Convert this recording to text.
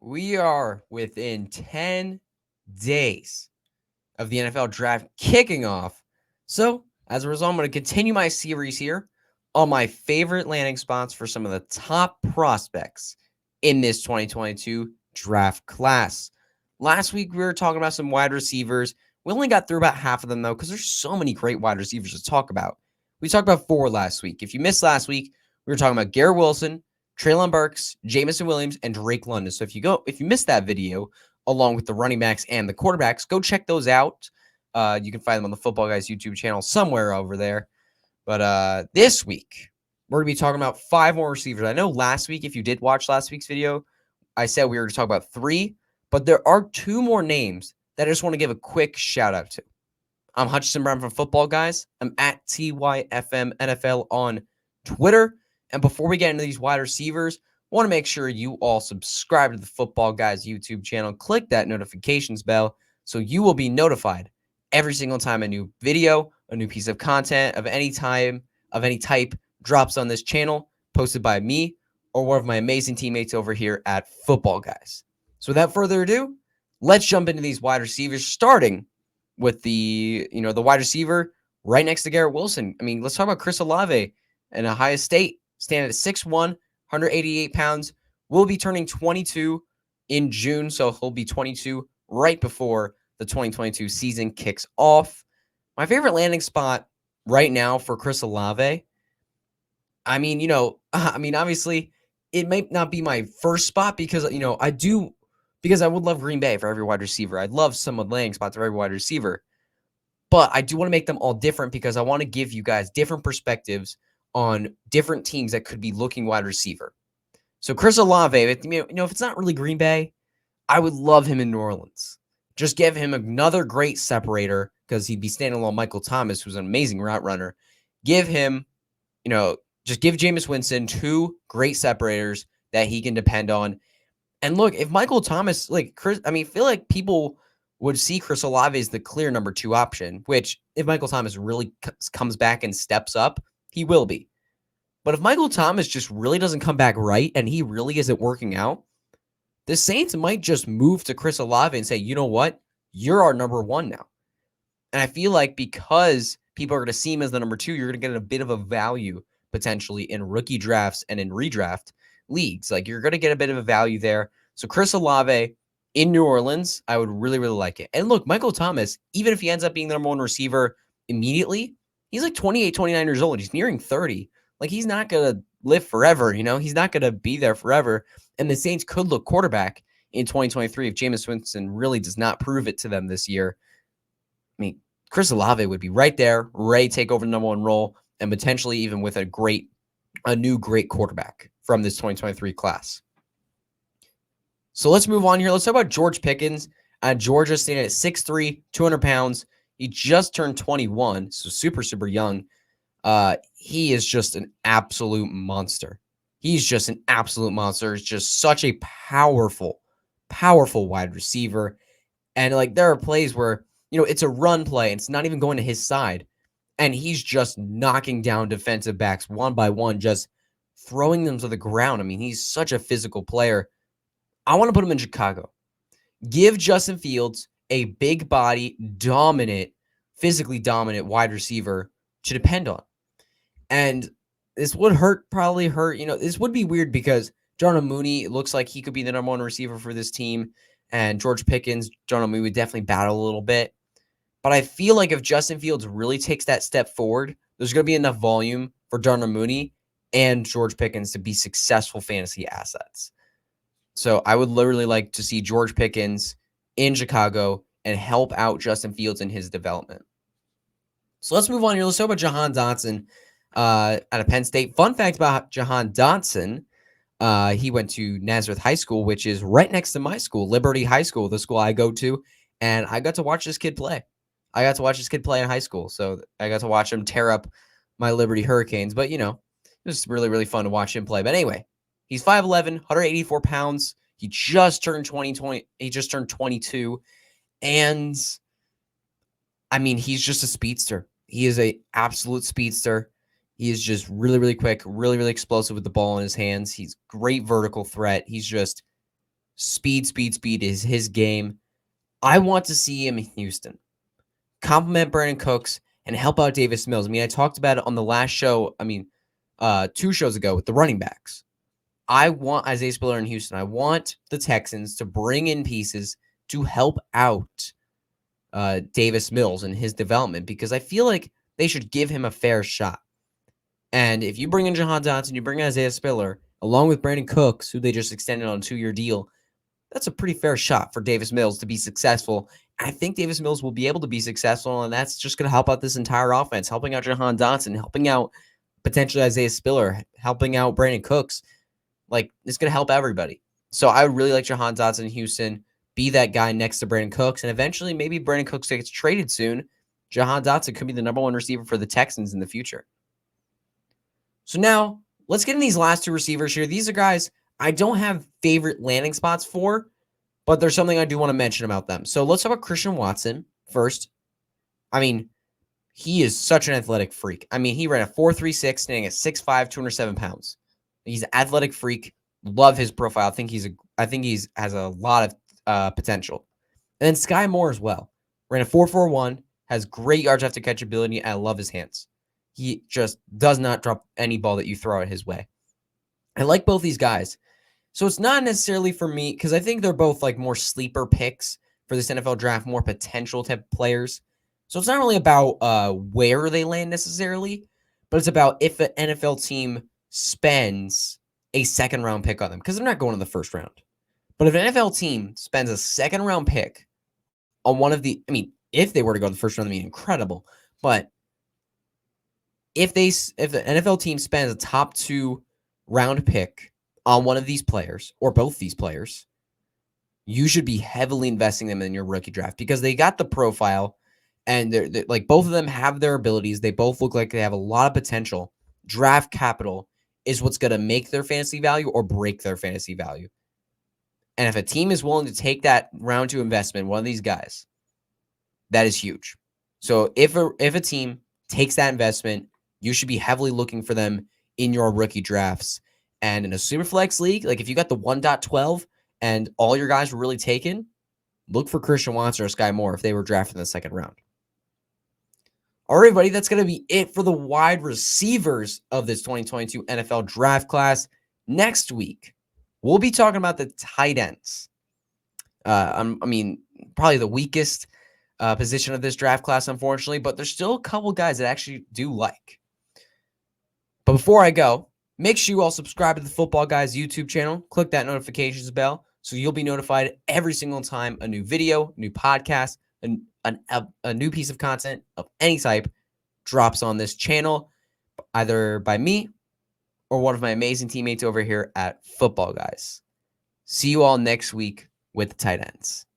We are within 10 days of the NFL draft kicking off. So, as a result, I'm going to continue my series here on my favorite landing spots for some of the top prospects in this 2022 draft class. Last week, we were talking about some wide receivers. We only got through about half of them, though, because there's so many great wide receivers to talk about. We talked about 4 last week. If you missed last week, we were talking about Garrett Wilson, Treylon Burks, Jamison Williams, and Drake London. So if you missed that video, along with the running backs and the quarterbacks, go check those out. You can find them on the Footballguys YouTube channel somewhere over there. But this week, we're going to be talking about 5 more receivers. I know last week, if you did watch last week's video, I said we were going to talk about 3, but there are 2 more names that I just want to give a quick shout out to. I'm Hutchinson Brown from Footballguys. I'm at TYFMNFL on Twitter. And before we get into these wide receivers, I want to make sure you all subscribe to the Footballguys YouTube channel. Click that notifications bell so you will be notified every single time a new video, a new piece of content of any type drops on this channel, posted by me or one of my amazing teammates over here at Footballguys. So without further ado, let's jump into these wide receivers, starting with the wide receiver right next to Garrett Wilson. I mean, let's talk about Chris Olave in Ohio State, standing at 6'1", 188 pounds, will be turning 22 in June, so he'll be 22 right before the 2022 season kicks off. My favorite landing spot right now for Chris Olave, obviously it might not be my first spot because I would love Green Bay for every wide receiver. I'd love some landing spots for every wide receiver. But I do want to make them all different because I want to give you guys different perspectives on different teams that could be looking wide receiver. So Chris Olave, if it's not really Green Bay, I would love him in New Orleans. Just give him another great separator because he'd be standing along Michael Thomas, who's an amazing route runner. Give him, just give Jameis Winston 2 great separators that he can depend on. And look, if Michael Thomas, feel like people would see Chris Olave as the clear number 2 option, which if Michael Thomas really comes back and steps up, he will be. But if Michael Thomas just really doesn't come back right and he really isn't working out, the Saints might just move to Chris Olave and say, you know what? You're our number 1 now. And I feel like because people are going to see him as the number 2, you're going to get a bit of a value potentially in rookie drafts and in redraft leagues. Like, you're going to get a bit of a value there. So Chris Olave in New Orleans, I would really, really like it. And look, Michael Thomas, even if he ends up being the number 1 receiver immediately, he's like 28, 29 years old. He's nearing 30. Like, he's not going to live forever, He's not going to be there forever. And the Saints could look quarterback in 2023 if Jameis Winston really does not prove it to them this year. I mean, Chris Olave would be right there, ready to take over the number 1 role, and potentially even with a new great quarterback from this 2023 class. So let's move on here. Let's talk about George Pickens. Georgia standing at 6'3", 200 pounds. He just turned 21, so super, super young. He is just an absolute monster. He's just an absolute monster. He's just such a powerful wide receiver. And there are plays where, it's a run play. And it's not even going to his side. And he's just knocking down defensive backs one by one, just throwing them to the ground. I mean, he's such a physical player. I want to put him in Chicago. Give Justin Fields a big body, physically dominant wide receiver to depend on. And this would probably hurt. This would be weird because Darnell Mooney looks like he could be the number 1 receiver for this team. And George Pickens, Darnell Mooney would definitely battle a little bit. But I feel like if Justin Fields really takes that step forward, there's going to be enough volume for Darnell Mooney and George Pickens to be successful fantasy assets. So I would literally like to see George Pickens in Chicago and help out Justin Fields in his development. So let's move on here. Let's talk about Jahan Dotson out of Penn State. Fun fact about Jahan Dotson, he went to Nazareth High School, which is right next to my school, Liberty High School, the school I go to, and I got to watch this kid play. In high school, so I got to watch him tear up my Liberty Hurricanes. But, it was really, really fun to watch him play. But anyway, he's 5'11", 184 pounds. He just turned 22. And, I mean, he's just a speedster. He is an absolute speedster. He is just really, really quick, really, really explosive with the ball in his hands. He's great vertical threat. He's just Speed is his game. I want to see him in Houston. Compliment Brandon Cooks and help out Davis Mills. I mean, I talked about it on the last show. 2 shows ago with the running backs. I want Isaiah Spiller in Houston. I want the Texans to bring in pieces to help out Davis Mills and his development because I feel like they should give him a fair shot. And if you bring in Jahan Dotson, you bring in Isaiah Spiller, along with Brandon Cooks, who they just extended on a 2-year deal, that's a pretty fair shot for Davis Mills to be successful. I think Davis Mills will be able to be successful, and that's just going to help out this entire offense, helping out Jahan Dotson, helping out potentially Isaiah Spiller, helping out Brandon Cooks. Like, it's going to help everybody. So I would really like Jahan Dotson in Houston, be that guy next to Brandon Cooks, and eventually maybe Brandon Cooks gets traded soon. Jahan Dotson could be the #1 receiver for the Texans in the future. So now, let's get in these last 2 receivers here. These are guys I don't have favorite landing spots for, but there's something I do want to mention about them. So let's talk about Christian Watson first. I mean, he is such an athletic freak. I mean, he ran a 4.36, standing at 6'5", 207 pounds. He's an athletic freak. Love his profile. I think he's has a lot of potential. And then Skyy Moore as well. Ran a 4.41, has great yards after catch ability, and I love his hands. He just does not drop any ball that you throw at his way. I like both these guys. So it's not necessarily for me, because I think they're both like more sleeper picks for this NFL draft, more potential type players. So it's not really about where they land necessarily, but it's about if an NFL team spends a 2nd-round pick on them, because they're not going in the 1st round. But if an NFL team spends a 2nd-round pick on one of the, I mean, if they were to go to the 1st round, that'd be incredible. But if the NFL team spends a top 2 round pick on one of these players or both these players, you should be heavily investing them in your rookie draft because they got the profile and they're like both of them have their abilities. They both look like they have a lot of potential. Draft capital is what's going to make their fantasy value or break their fantasy value. And if a team is willing to take that round 2 investment, one of these guys, that is huge. So if a team takes that investment, you should be heavily looking for them in your rookie drafts. And in a Superflex league, like if you got the 1.12 and all your guys were really taken, look for Christian Watson or Skyy Moore if they were drafted in the 2nd round. All right, everybody, that's going to be it for the wide receivers of this 2022 NFL draft class. Next week, we'll be talking about the tight ends. Probably the weakest position of this draft class, unfortunately, but there's still a couple guys that I actually do like. But before I go, make sure you all subscribe to the Footballguys YouTube channel. Click that notifications bell so you'll be notified every single time a new video, new podcast, a new piece of content of any type drops on this channel, either by me or one of my amazing teammates over here at Footballguys. See you all next week with the tight ends.